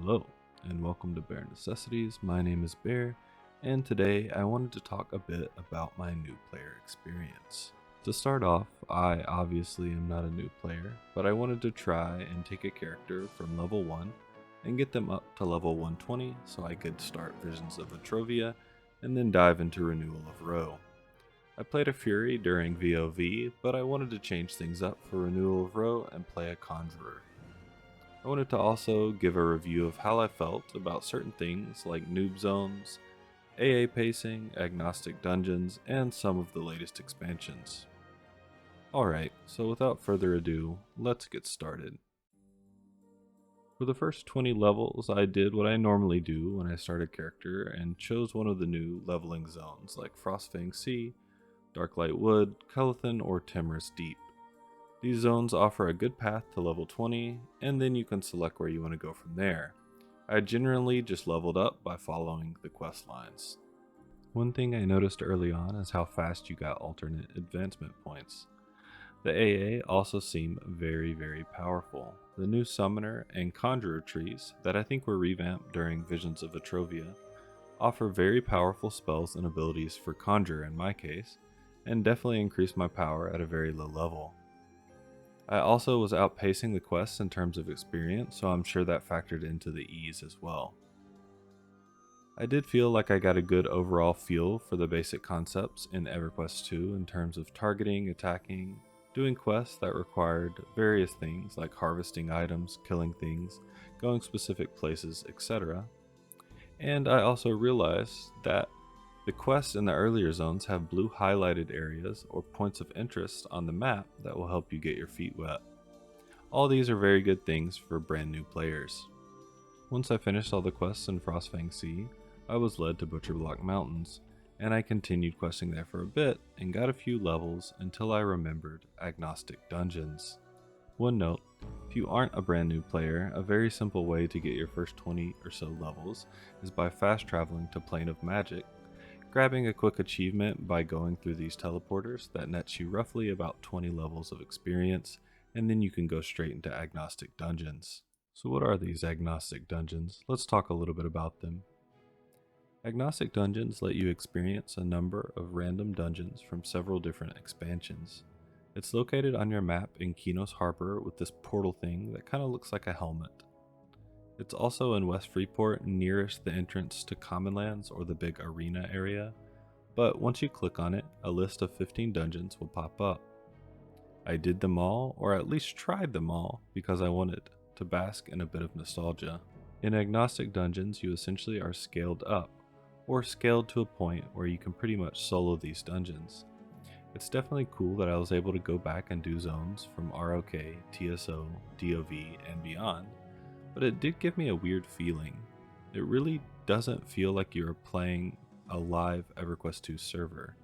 Hello, and welcome to Bare Necessities. My name is Bear, and today I wanted to talk a bit about my new player experience. To start off, I obviously am not a new player, but I wanted to try and take a character from level 1 and get them up to level 120 so I could start Visions of Etrovia and then dive into Renewal of Roe. I played a Fury during VOV, but I wanted to change things up for Renewal of Roe and play a Conjurer. I wanted to also give a review of how I felt about certain things like noob zones, AA pacing, agnostic dungeons, and some of the latest expansions. Alright, so without further ado, let's get started. For the first 20 levels, I did what I normally do when I start a character and chose one of the new leveling zones like Frostfang Sea, Darklight Wood, Kelethin, or Timorous Deep. These zones offer a good path to level 20, and then you can select where you want to go from there. I generally just leveled up by following the quest lines. One thing I noticed early on is how fast you got alternate advancement points. The AA also seem very powerful. The new Summoner and Conjurer trees, that I think were revamped during Visions of Etrovia, offer very powerful spells and abilities for Conjurer in my case, and definitely increase my power at a very low level. I also was outpacing the quests in terms of experience, so I'm sure that factored into the ease as well. I did feel like I got a good overall feel for the basic concepts in Everquest 2 in terms of targeting, attacking, doing quests that required various things like harvesting items, killing things, going specific places, etc. And I also realized that the quests in the earlier zones have blue highlighted areas or points of interest on the map that will help you get your feet wet. All these are very good things for brand new players. Once I finished all the quests in Frostfang Sea, I was led to Butcherblock Mountains, and I continued questing there for a bit and got a few levels until I remembered Agnostic Dungeons. One note, if you aren't a brand new player, a very simple way to get your first 20 or so levels is by fast traveling to Plane of Magic, grabbing a quick achievement by going through these teleporters that nets you roughly about 20 levels of experience, and then you can go straight into Agnostic Dungeons. So what are these Agnostic Dungeons? Let's talk a little bit about them. Agnostic Dungeons let you experience a number of random dungeons from several different expansions. It's located on your map in Kinos Harbor with this portal thing that kind of looks like a helmet. It's also in West Freeport, nearest the entrance to Commonlands or the big arena area, but once you click on it, a list of 15 dungeons will pop up. I did them all, or at least tried them all, because I wanted to bask in a bit of nostalgia. In Agnostic Dungeons, you essentially are scaled up, or scaled to a point where you can pretty much solo these dungeons. It's definitely cool that I was able to go back and do zones from ROK, TSO, DOV, and beyond, but it did give me a weird feeling. It really doesn't feel like you're playing a live EverQuest 2 server.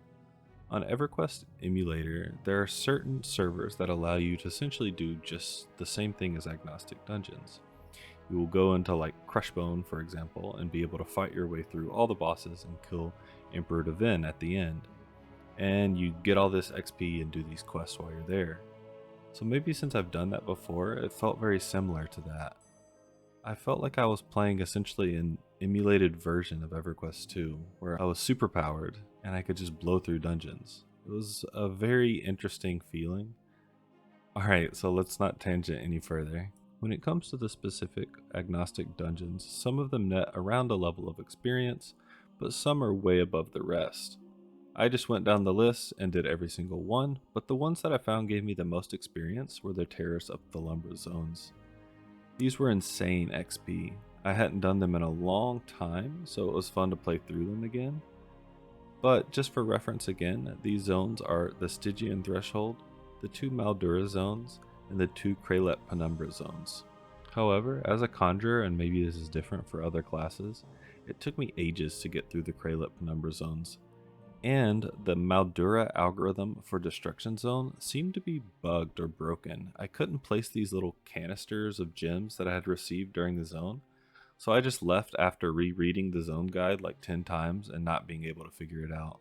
On EverQuest Emulator, there are certain servers that allow you to essentially do just the same thing as Agnostic Dungeons. You will go into like Crushbone, for example, and be able to fight your way through all the bosses and kill Emperor Devin at the end. And you get all this XP and do these quests while you're there. So maybe since I've done that before, it felt very similar to that. I felt like I was playing essentially an emulated version of EverQuest 2, where I was superpowered and I could just blow through dungeons. It was a very interesting feeling. Alright, so let's not tangent any further. When it comes to the specific agnostic dungeons, some of them net around a level of experience, but some are way above the rest. I just went down the list and did every single one, but the ones that I found gave me the most experience were the Terrace up the Lumbra zones. These were insane XP. I hadn't done them in a long time, so it was fun to play through them again. But just for reference again, these zones are the Stygian Threshold, the 2 Maldura zones, and the 2 Kralet Penumbra zones. However, as a conjurer, and maybe this is different for other classes, it took me ages to get through the Kralet Penumbra zones. And the Maldura algorithm for Destruction Zone seemed to be bugged or broken. I couldn't place these little canisters of gems that I had received during the zone, so I just left after rereading the zone guide like 10 times and not being able to figure it out.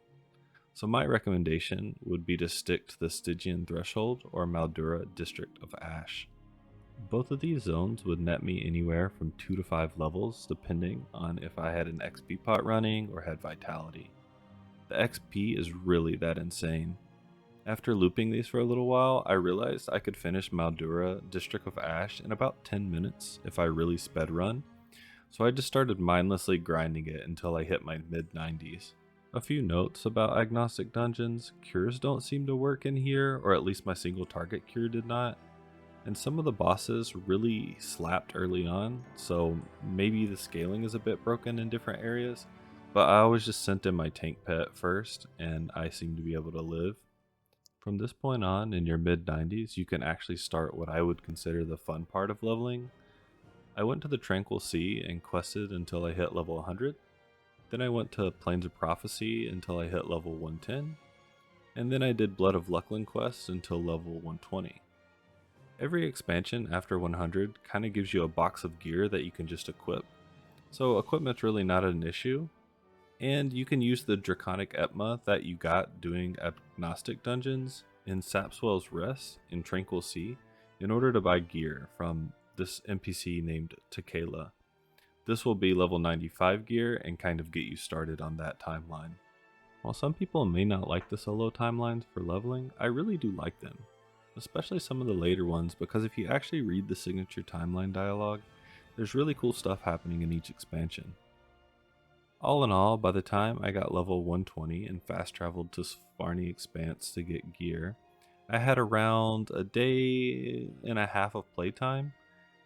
So my recommendation would be to stick to the Stygian Threshold or Maldura District of Ash. Both of these zones would net me anywhere from 2 to 5 levels depending on if I had an XP pot running or had vitality. The XP is really that insane. After looping these for a little while, I realized I could finish Maldura District of Ash in about 10 minutes if I really sped run, so I just started mindlessly grinding it until I hit my mid 90s. A few notes about Agnostic dungeons: cures don't seem to work in here, or at least my single target cure did not, and some of the bosses really slapped early on, so maybe the scaling is a bit broken in different areas, but I always just sent in my tank pet first and I seem to be able to live. From this point on, in your mid 90s, you can actually start what I would consider the fun part of leveling. I went to the Tranquil Sea and quested until I hit level 100. Then I went to Plains of Prophecy until I hit level 110. And then I did Blood of Lucklin quest until level 120. Every expansion after 100 kind of gives you a box of gear that you can just equip. So equipment's really not an issue. And you can use the Draconic Etma that you got doing Agnostic dungeons in Sapswell's Rest in Tranquil Sea in order to buy gear from this NPC named Tequila. This will be level 95 gear and kind of get you started on that timeline. While some people may not like the solo timelines for leveling, I really do like them, especially some of the later ones, because if you actually read the signature timeline dialogue, there's really cool stuff happening in each expansion. All in all, by the time I got level 120 and fast traveled to Svarni Expanse to get gear, I had around a day and a half of playtime,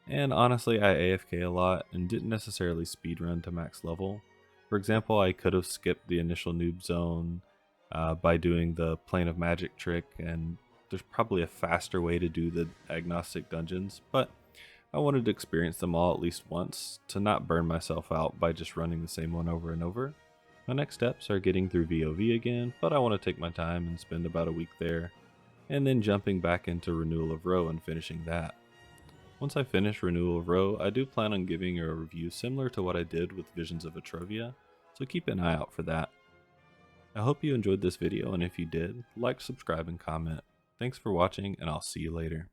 and honestly I AFK a lot and didn't necessarily speedrun to max level. For example, I could have skipped the initial noob zone by doing the Plane of Magic trick, and there's probably a faster way to do the Agnostic dungeons, but I wanted to experience them all at least once to not burn myself out by just running the same one over and over. My next steps are getting through VOV again, but I want to take my time and spend about a week there, and then jumping back into Renewal of Row and finishing that. Once I finish Renewal of Row, I do plan on giving a review similar to what I did with Visions of Etrovia, so keep an eye out for that. I hope you enjoyed this video, and if you did, like, subscribe, and comment. Thanks for watching, and I'll see you later.